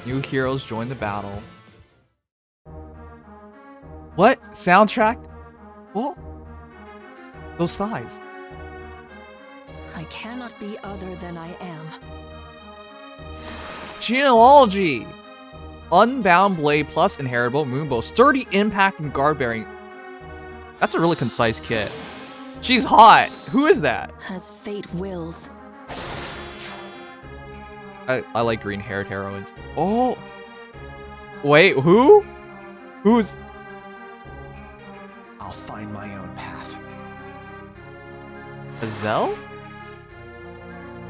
New heroes join the battle. What? Soundtrack? What? Those thighs. I cannot be other than I am. Genealogy. Unbound Blade plus Inheritable Moonbow. Sturdy Impact and Guard Bearing. That's a really concise kit. She's hot. Who is that? As fate wills. I like green-haired heroines. Oh. Wait, who? Who's... I'll find my own path. Azelle?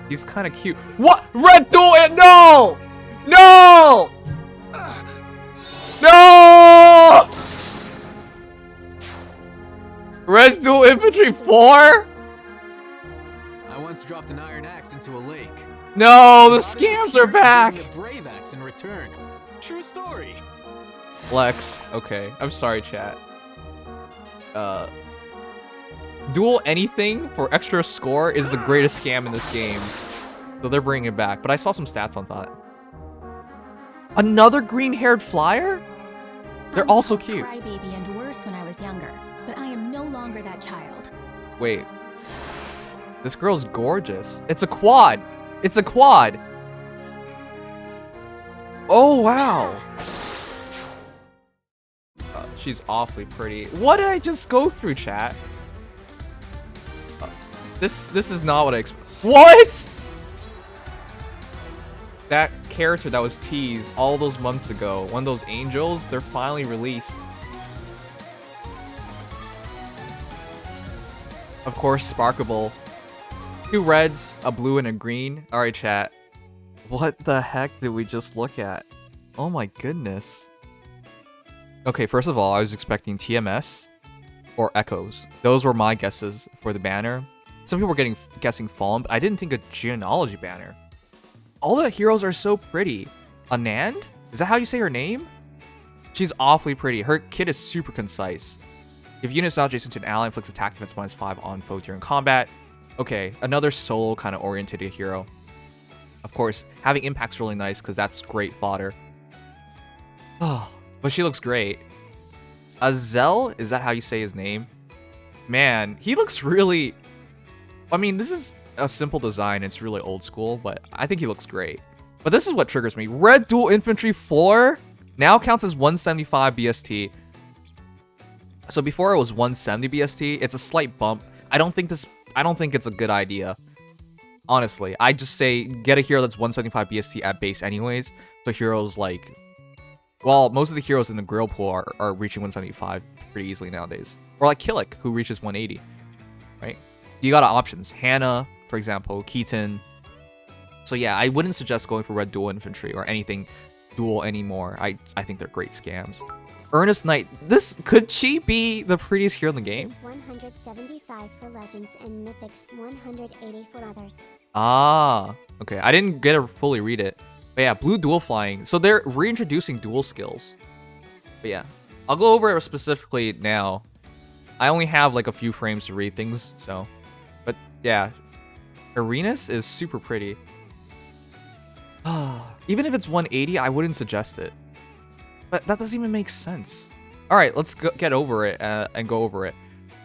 He's kind of cute. What? Red Duel and no! No! No! Red Duel Infantry 4? I once dropped an iron axe into a lake. No, the scams are back. Gave me a brave axe in return. True story. Lex. Okay, I'm sorry, chat. Duel anything for extra score is the greatest scam in this game. So they're bringing it back. But I saw some stats on that. Another green-haired Flier? They're all so cute. Crybaby and worse when I was younger, but I am no longer that child. Wait. This girl's gorgeous. It's a quad. It's a quad. Oh, wow. She's awfully pretty. What did I just go through, chat? This is not what I expected. What? That character that was teased all those months ago, one of those angels, they're finally released. Of course, Sparkable. 2 reds, a blue, and a green. Alright, chat. What the heck did we just look at? Oh my goodness. Okay, first of all, I was expecting TMS or Echoes. Those were my guesses for the banner. Some people were guessing Fallen, but I didn't think a Genealogy banner. All the heroes are so pretty. Annand? Is that how you say her name? She's awfully pretty. Her kit is super concise. If units not adjacent to an ally, inflicts attack defense -5 on foe during combat. Okay, another solo kind of oriented hero. Of course, having impact's really nice because that's great fodder. Oh, but she looks great. Azelle? Is that how you say his name? Man, he looks really... I mean, this is a simple design. It's really old school, but I think he looks great. But this is what triggers me. Red Duel Infantry 4 now counts as 175 BST. So before it was 170 BST. It's a slight bump. I don't think it's a good idea. Honestly, I just say get a hero that's 175 BST at base anyways. So heroes like... Well, most of the heroes in the grill pool are reaching 175 pretty easily nowadays. Or like Killick, who reaches 180. Right? You got options. Hannah, for example, Keaton. So yeah, I wouldn't suggest going for Red Duel Infantry or anything Duel anymore. I think they're great scams. Ernest Knight. Could she be the prettiest hero in the game? It's 175 for Legends and Mythics, 180 for others. Ah, okay. I didn't get to fully read it. But yeah, blue dual flying. So they're reintroducing dual skills. But yeah, I'll go over it specifically now. I only have like a few frames to read things, so. But yeah, Erenese is super pretty. Even if it's 180, I wouldn't suggest it. But that doesn't even make sense. All right, let's get over it and go over it.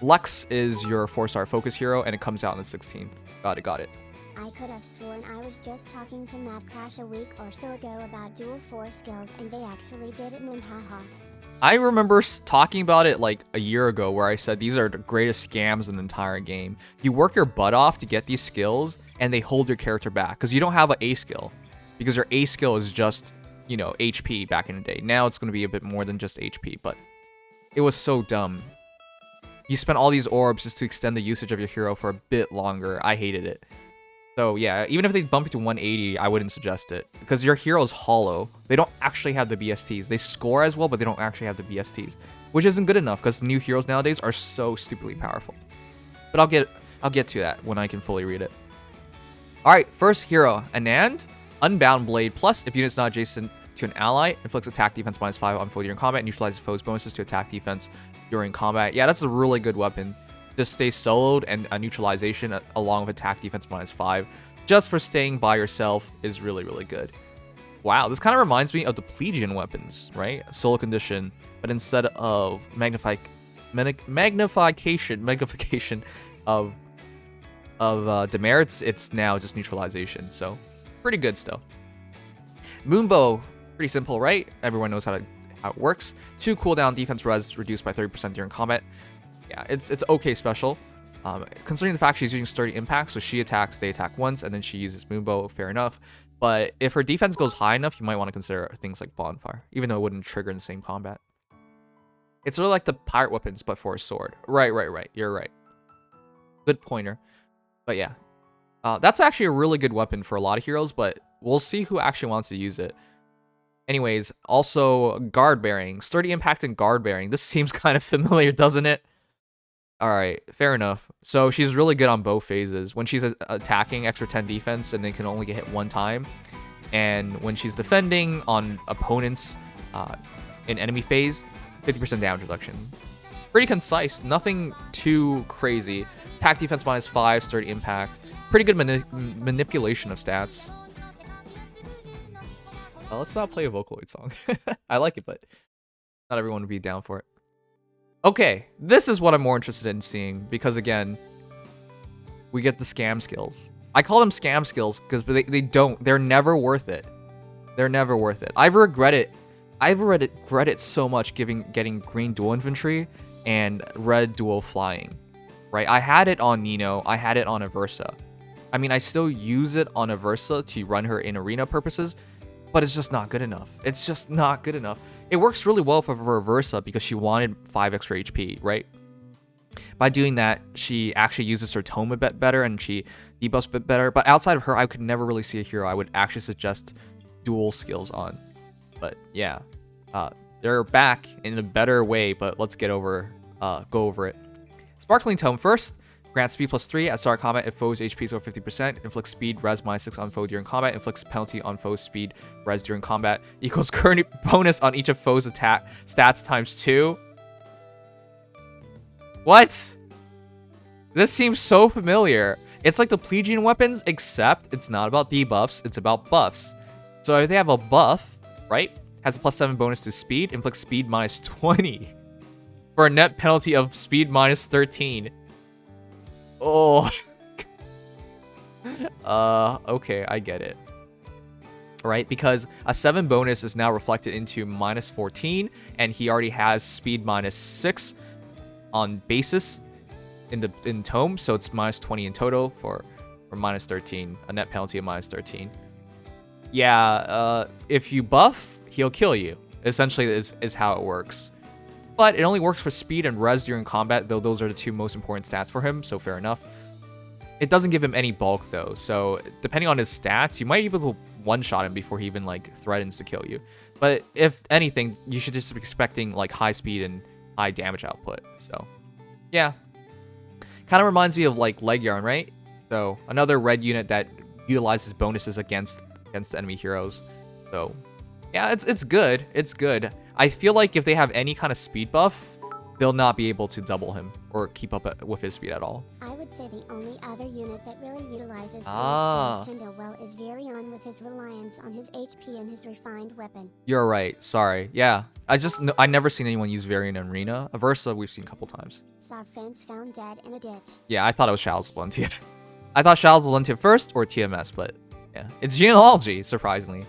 Lux is your 4-star focus hero, and it comes out on the 16th. Got it. I could have sworn I was just talking to Mad Crash a week or so ago about Duel 4 skills, and they actually did it, and haha. I remember talking about it like a year ago where I said these are the greatest scams in the entire game. You work your butt off to get these skills, and they hold your character back because you don't have an A skill. Because your A skill is just, you know, HP back in the day. Now it's going to be a bit more than just HP, but it was so dumb. You spent all these orbs just to extend the usage of your hero for a bit longer. I hated it. So yeah, even if they bump it to 180, I wouldn't suggest it. Because your hero is hollow. They don't actually have the BSTs. They score as well, but they don't actually have the BSTs. Which isn't good enough, because the new heroes nowadays are so stupidly powerful. But I'll get to that when I can fully read it. Alright, first hero, Anand. Unbound Blade plus, if unit's not adjacent to an ally, inflicts attack defense -5 on foe during combat, and neutralizes foe's bonuses to attack defense during combat. Yeah, that's a really good weapon. Just stay soloed, and a neutralization along with attack defense -5 just for staying by yourself is really, really good. Wow, this kind of reminds me of the Plegian weapons, right? Solo condition, but instead of magnification of demerits, it's now just neutralization. So pretty good still. Moonbow, pretty simple, right? Everyone knows how it works. 2 cooldown defense res reduced by 30% during combat. Yeah, it's okay special. Considering the fact she's using sturdy impact, so she attacks, they attack once, and then she uses Moonbow, fair enough. But if her defense goes high enough, you might want to consider things like Bonfire, even though it wouldn't trigger in the same combat. It's really like the pirate weapons, but for a sword. Right. You're right. Good pointer. But yeah, that's actually a really good weapon for a lot of heroes, but we'll see who actually wants to use it. Anyways, also guard bearing, sturdy impact and guard bearing. This seems kind of familiar, doesn't it? All right, fair enough. So she's really good on both phases. When she's attacking, extra 10 defense, and then can only get hit 1 time. And when she's defending on opponents in enemy phase, 50% damage reduction. Pretty concise, nothing too crazy. Attack defense -5, sturdy impact. Pretty good manipulation of stats. Let's not play a Vocaloid song. I like it, but not everyone would be down for it. Okay, this is what I'm more interested in seeing, because again, we get the scam skills. I call them scam skills because they're never worth it. They're never worth it. I've regretted so much getting green dual infantry and red dual flying. Right? I had it on Nino, I had it on Aversa. I mean, I still use it on Aversa to run her in arena purposes, but it's just not good enough. It's just not good enough. It works really well for Aversa because she wanted 5 extra HP, right? By doing that, she actually uses her tome a bit better and she debuffs a bit better. But outside of her, I could never really see a hero I would actually suggest dual skills on. But yeah, they're back in a better way, but let's go over it. Sparkling Tome first. Grants speed +3 at start combat if foe's HP is over 50%. Inflicts speed res -6 on foe during combat. Inflicts penalty on foe's speed res during combat. Equals current bonus on each of foe's attack stats ×2. What? This seems so familiar. It's like the Plegian weapons, except it's not about debuffs, it's about buffs. So if they have a buff, right, has a +7 bonus to speed, inflicts speed -20 for a net penalty of speed -13. Oh. Okay, I get it. Right, because a 7 bonus is now reflected into -14, and he already has speed -6 on basis in tome, so it's -20 in total for -13, a net penalty of -13. Yeah, if you buff, he'll kill you. Essentially, is how it works. But it only works for speed and res during combat, though those are the 2 most important stats for him, so fair enough. It doesn't give him any bulk, though, so depending on his stats, you might be able to one-shot him before he even, like, threatens to kill you. But if anything, you should just be expecting, like, high speed and high damage output, so yeah. Kind of reminds me of, like, Leg Yarn, right? So, another red unit that utilizes bonuses against enemy heroes, so yeah, it's good. It's good. I feel like if they have any kind of speed buff, they'll not be able to double him or keep up with his speed at all. I would say the only other unit that really utilizes dual skills can do well is Varian with his reliance on his HP and his refined weapon. You're right. Sorry. Yeah. I never seen anyone use Varian in Arena. Aversa, we've seen a couple times. Saw Fence found dead in a ditch. Yeah, I thought it was Shadows of Valentia. I thought Shadows of Valentia first or TMS, but yeah. It's Genealogy, surprisingly.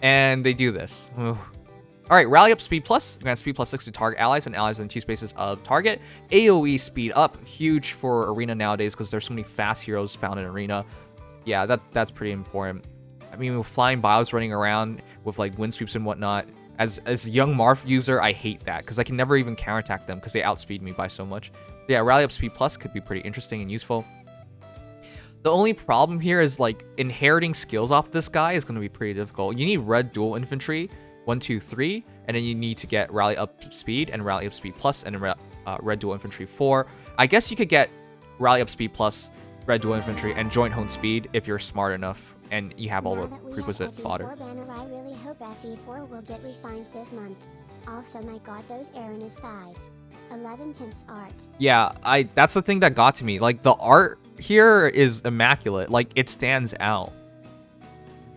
And they do this. Ooh. Alright, Rally Up Speed Plus. Grant Speed +6 to target allies and allies in 2 spaces of target. AoE Speed Up. Huge for Arena nowadays because there's so many fast heroes found in Arena. Yeah, that's pretty important. I mean, with flying bios running around with like wind sweeps and whatnot, as a young Marth user, I hate that because I can never even counterattack them because they outspeed me by so much. Yeah, Rally Up Speed Plus could be pretty interesting and useful. The only problem here is like inheriting skills off this guy is going to be pretty difficult. You need red dual infantry 1, 2, 3, and then you need to get Rally Up Speed and Rally Up Speed Plus and red dual infantry 4. I guess you could get Rally Up Speed Plus, red dual infantry, and joint hone speed if you're smart enough and you have all the prerequisite fodder. Banner, I really hope FE4 will get refines this month. Also, my god, those Erenese thighs. 11 Timps art. Yeah, that's the thing that got to me. Like, the art here is immaculate. Like, it stands out.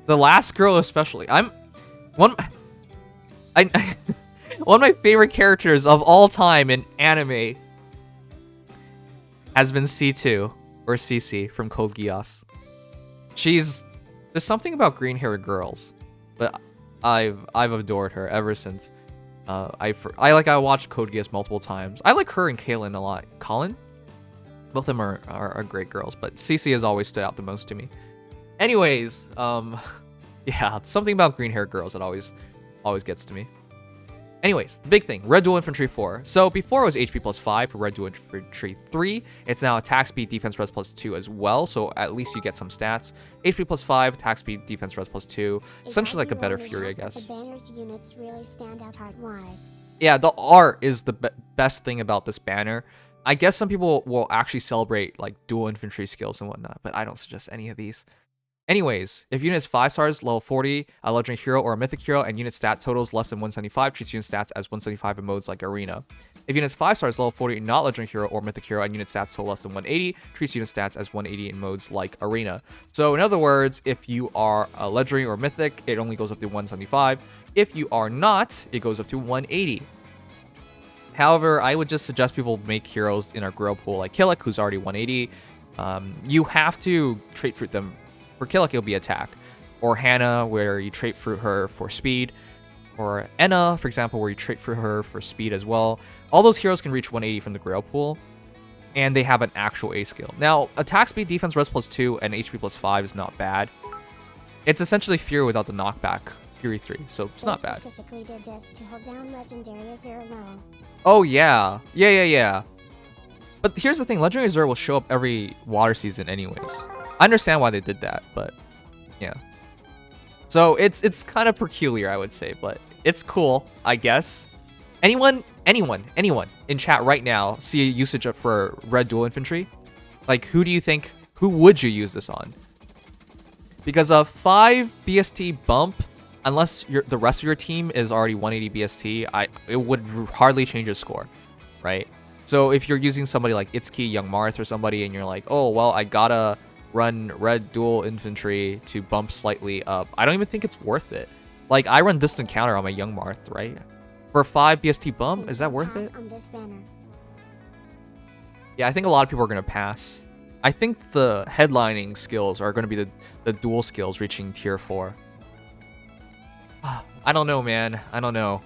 The last girl especially. One, I one of my favorite characters of all time in anime has been C2 or CC from Code Geass. There's something about green-haired girls, but I've adored her ever since. I watched Code Geass multiple times. I like her and Kaylin a lot. Colin? Both of them are great girls, but CC has always stood out the most to me. Anyways, yeah, something about green-haired girls that always gets to me. Anyways, the big thing, Red Duel Infantry 4. So before it was HP plus 5 for Red Duel Infantry 3, it's now attack speed, defense res plus 2 as well, so at least you get some stats. HP plus 5, attack speed, defense res plus 2, essentially like a better Fury, I guess. The banner's units really stand out art-wise. Yeah, the art is the best thing about this banner. I guess some people will actually celebrate like dual infantry skills and whatnot, but I don't suggest any of these. Anyways, if unit is 5 stars, level 40, a legendary hero or a mythic hero, and unit stat totals less than 175, treats unit stats as 175 in modes like Arena. If unit is 5 stars, level 40, not legendary hero or mythic hero, and unit stats total less than 180, treats unit stats as 180 in modes like Arena. So in other words, if you are a legendary or mythic, it only goes up to 175. If you are not, it goes up to 180. However, I would just suggest people make heroes in our grow pool like Killick, who's already 180. You have to trait fruit them. For Killick, it'll be attack. Or Hannah, where you trait fruit her for speed. Or Enna, for example, where you trait fruit her for speed as well. All those heroes can reach 180 from the Grail pool. And they have an actual A skill. Now, attack speed, defense, res plus 2, and HP plus 5 is not bad. It's essentially Fury without the knockback. Fury 3, so it's not bad. Specifically did this to hold down legendary Azelle low. Oh, yeah. Yeah. But here's the thing. Legendary Azure will show up every water season anyways. I understand why they did that, but yeah. So it's kind of peculiar, I would say, but it's cool, I guess. Anyone in chat right now see a usage for Red Duel Infantry? Like, who would you use this on? Because a 5 BST bump, unless the rest of your team is already 180 BST, it would hardly change your score, right? So if you're using somebody like Itsuki, Young Marth, or somebody, and you're like, oh, well, I gotta run Red Duel Infantry to bump slightly up, I don't even think it's worth it. Like, I run Distant Counter on my Young Marth, right? For a 5 BST bump, is that worth it? On this banner. Yeah, I think a lot of people are gonna pass. I think the headlining skills are gonna be the dual skills reaching tier 4. I don't know, man. I don't know.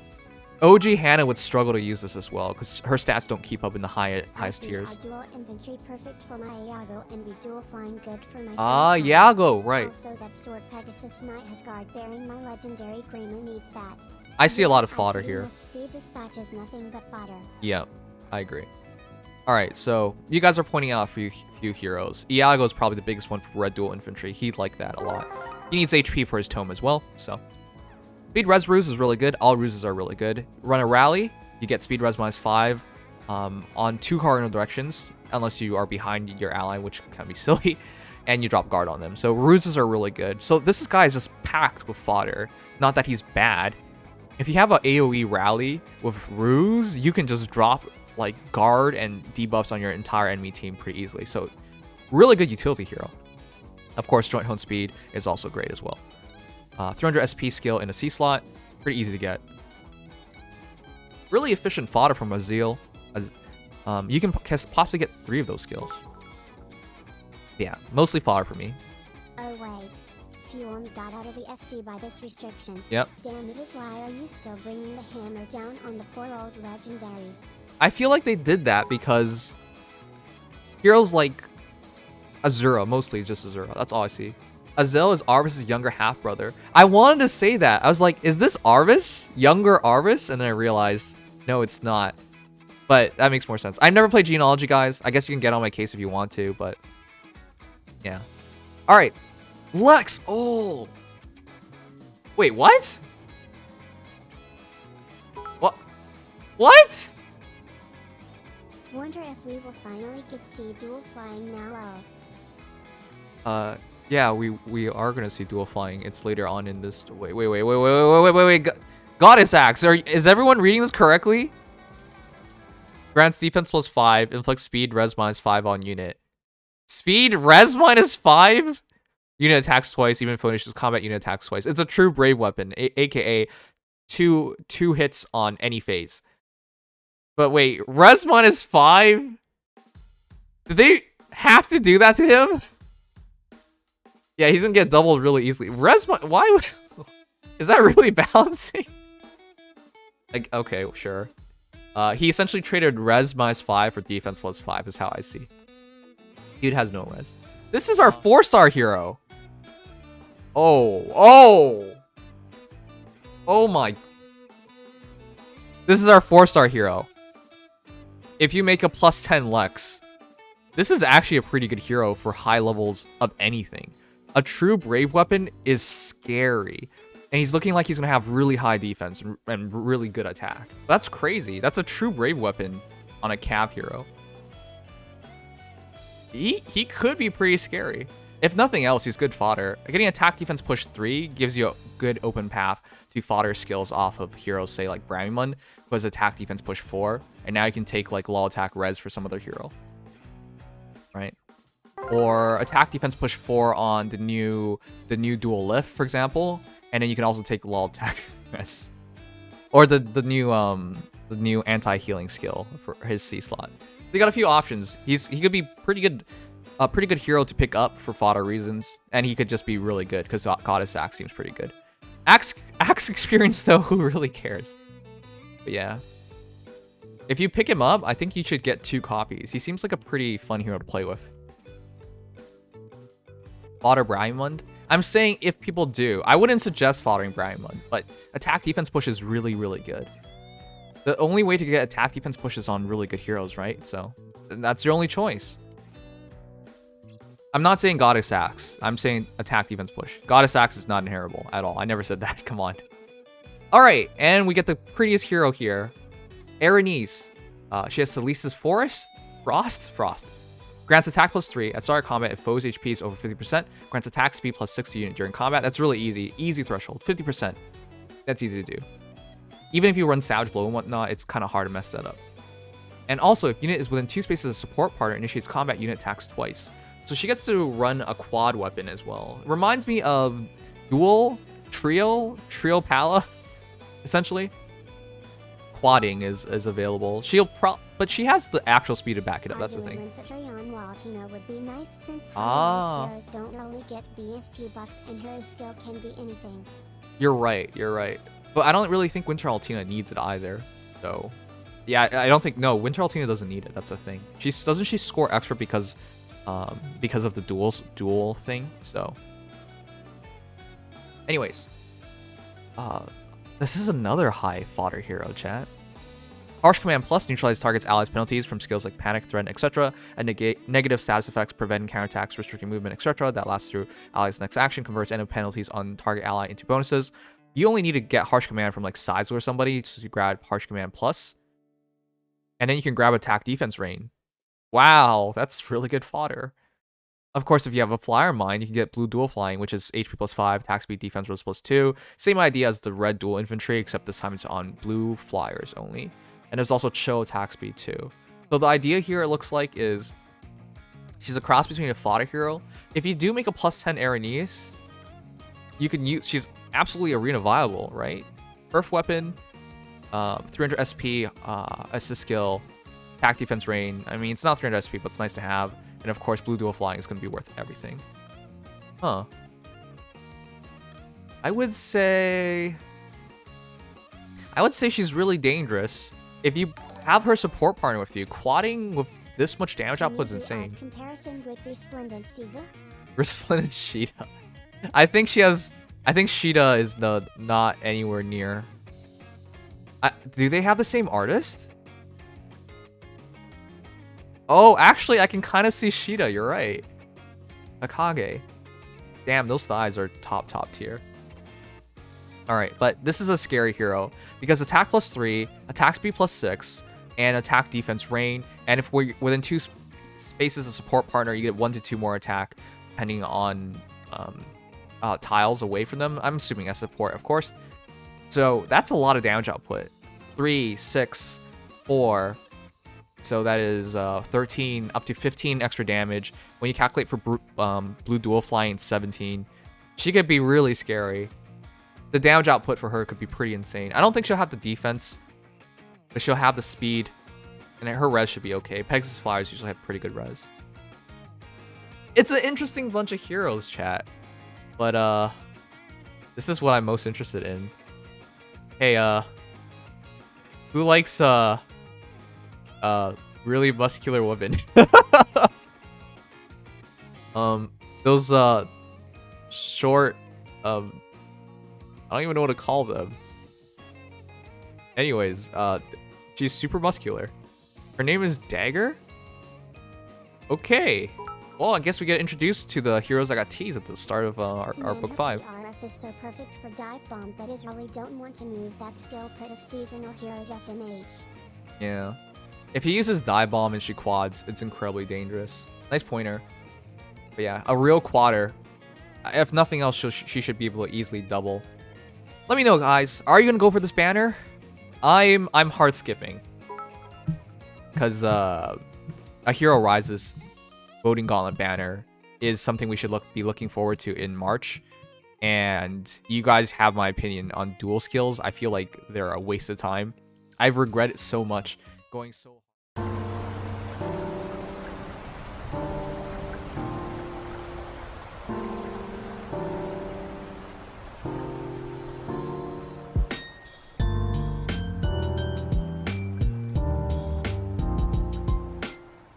OG Hannah would struggle to use this as well because her stats don't keep up in the highest tiers. Dual infantry perfect for my Iago and be dual flying good for my Iago, right. Also that sword Pegasus Knight has guard bearing my legendary Grayma needs that. I see a lot of fodder here. See dispatch is nothing but fodder. Yep, I agree. Alright, so you guys are pointing out a few heroes. Iago is probably the biggest one for Red Duel Infantry. He'd like that a lot. He needs HP for his tome as well, so. Speed Res Ruse is really good. All Ruses are really good. Run a Rally, you get Speed Res -5 on 2 cardinal directions, unless you are behind your ally, which can be silly, and you drop guard on them. So Ruses are really good. So this guy is just packed with fodder. Not that he's bad. If you have an AoE Rally with Ruse, you can just drop like guard and debuffs on your entire enemy team pretty easily. So really good utility hero. Of course, Joint Hone Speed is also great as well. 300 SP skill in a C slot. Pretty easy to get. Really efficient fodder from Azelle. You can possibly get 3 of those skills. Yeah, mostly fodder for me. Oh wait. Fjorm got out of the FD by this restriction. Yep. Damn it is why are you still bringing the hammer down on the poor old legendaries? I feel like they did that because heroes like Azura, mostly just Azura. That's all I see. Azelle is Arvis' younger half-brother. I wanted to say that. I was like, is this Arvis? Younger Arvis? And then I realized, no, it's not. But that makes more sense. I've never played Genealogy, guys. I guess you can get on my case if you want to, but yeah. All right. Lex. Oh. Wait, what? What? What? Wonder if we will finally get see dual flying now. Yeah, we are gonna see dual flying. It's later on in this. Wait. Goddess Axe. Is everyone reading this correctly? Grants defense +5, inflicts speed res -5 on unit. Speed res -5? Unit attacks twice, even finishes combat unit attacks twice. It's a true brave weapon, aka two hits on any phase. But wait, res -5? Did they have to do that to him? Yeah, he's gonna get doubled really easily. Why would... Is that really balancing? Like, okay, sure. He essentially traded res -5 for defense +5 is how I see. Dude has no res. This is our 4-star hero. Oh my. This is our 4-star hero. If you make a +10 Lex, this is actually a pretty good hero for high levels of anything. A true brave weapon is scary. And he's looking like he's going to have really high defense and really good attack. That's crazy. That's a true brave weapon on a cav hero. He could be pretty scary. If nothing else, he's good fodder. Getting attack defense push 3 gives you a good open path to fodder skills off of heroes, say like Bramimund, who has attack defense push 4. And now you can take like low attack res for some other hero. Right? Or attack defense push 4 on the new dual lift, for example. And then you can also take low attack res. Or the new anti-healing skill for his C slot. They got a few options. He could be pretty good, a pretty good hero to pick up for fodder reasons, and he could just be really good because Goddess Axe seems pretty good. Axe experience though, who really cares? But yeah, if you pick him up, I think you should get 2 copies. He seems like a pretty fun hero to play with. Fodder Bramimund. I'm saying if people do, I wouldn't suggest foddering Bramimund, but attack defense push is really, really good. The only way to get attack defense push is on really good heroes, right? So that's your only choice. I'm not saying Goddess Axe. I'm saying attack defense push. Goddess Axe is not inheritable at all. I never said that. Come on. All right, and we get the prettiest hero here, Erenese. She has Celice's Frost. Grants attack +3 at start of combat if foe's HP is over 50%. Grants attack speed +6 to unit during combat. That's really easy. Easy threshold. 50%. That's easy to do. Even if you run Savage Blow and whatnot, it's kind of hard to mess that up. And also, if unit is within 2 spaces of support partner, initiates combat, unit attacks twice. So she gets to run a quad weapon as well. Reminds me of Duel, Trio Pala, essentially. Quadding is available. But she has the actual speed to back it up. That's the thing. Would be nice since heroes don't only get BST buffs and her skill can be anything. You're right. But I don't really think Winter Altina needs it either. So, yeah, I don't think... No, Winter Altina doesn't need it. That's the thing. Doesn't she score extra because of the duel thing? So, anyways. This is another high fodder hero, chat. Harsh Command Plus neutralizes target's allies' penalties from skills like Panic, Threat, etc. and negative status effects, preventing counterattacks, restricting movement, etc. that lasts through allies' next action, converts any penalties on target ally into bonuses. You only need to get Harsh Command from like Size or somebody, so you grab Harsh Command Plus. And then you can grab Attack Defense Rain. Wow, that's really good fodder. Of course, if you have a Flyer in mind, you can get Blue Dual Flying, which is HP +5, attack speed, defense rolls +2. Same idea as the Red Dual Infantry, except this time it's on blue Flyers only. And there's also Chill attack speed too. So the idea here, it looks like, is she's a cross between a fodder hero. If you do make a +10 Erinys, you can use... She's absolutely arena viable, right? Earth Weapon, 300 SP, assist skill, attack defense rain. I mean, it's not 300 SP, but it's nice to have. And of course, Blue Dual Flying is going to be worth everything. Huh. I would say she's really dangerous. If you have her support partner with you, quadding with this much damage output is insane. Comparison with Resplendent Sheeta? Resplendent Sheeta. I think Sheeta is not anywhere near. Do they have the same artist? Oh, actually, I can kind of see Sheeta. You're right. Akage. Damn, those thighs are top tier. All right, but this is a scary hero because attack +3, attack speed +6, and attack defense rain. And if we're within 2 spaces of support partner, you get 1 to 2 more attack, depending on tiles away from them. I'm assuming as support, of course. So that's a lot of damage output. 3, 6, 4, So that is 13 up to 15 extra damage. When you calculate for blue dual flying, 17. She could be really scary. The damage output for her could be pretty insane. I don't think she'll have the defense, but she'll have the speed, and her res should be okay. Pegasus Flyers usually have pretty good res. It's an interesting bunch of heroes, chat. But this is what I'm most interested in. Hey, who likes really muscular women? Those short I don't even know what to call them. Anyways, she's super muscular. Her name is Dagr? Okay. Well, I guess we get introduced to the heroes that got teased at the start of our book 5. RF is so perfect for dive bomb, but is really don't want to move that skill put of seasonal heroes SMH. Yeah. If he uses dive bomb and she quads, it's incredibly dangerous. Nice pointer. But yeah, a real quadder. If nothing else, she should be able to easily double. Let me know, guys. Are you gonna go for this banner? I'm hard skipping. Cause a Hero Rises Voting Gauntlet banner is something we should be looking forward to in March. And you guys have my opinion on dual skills. I feel like they're a waste of time. I've regretted so much going so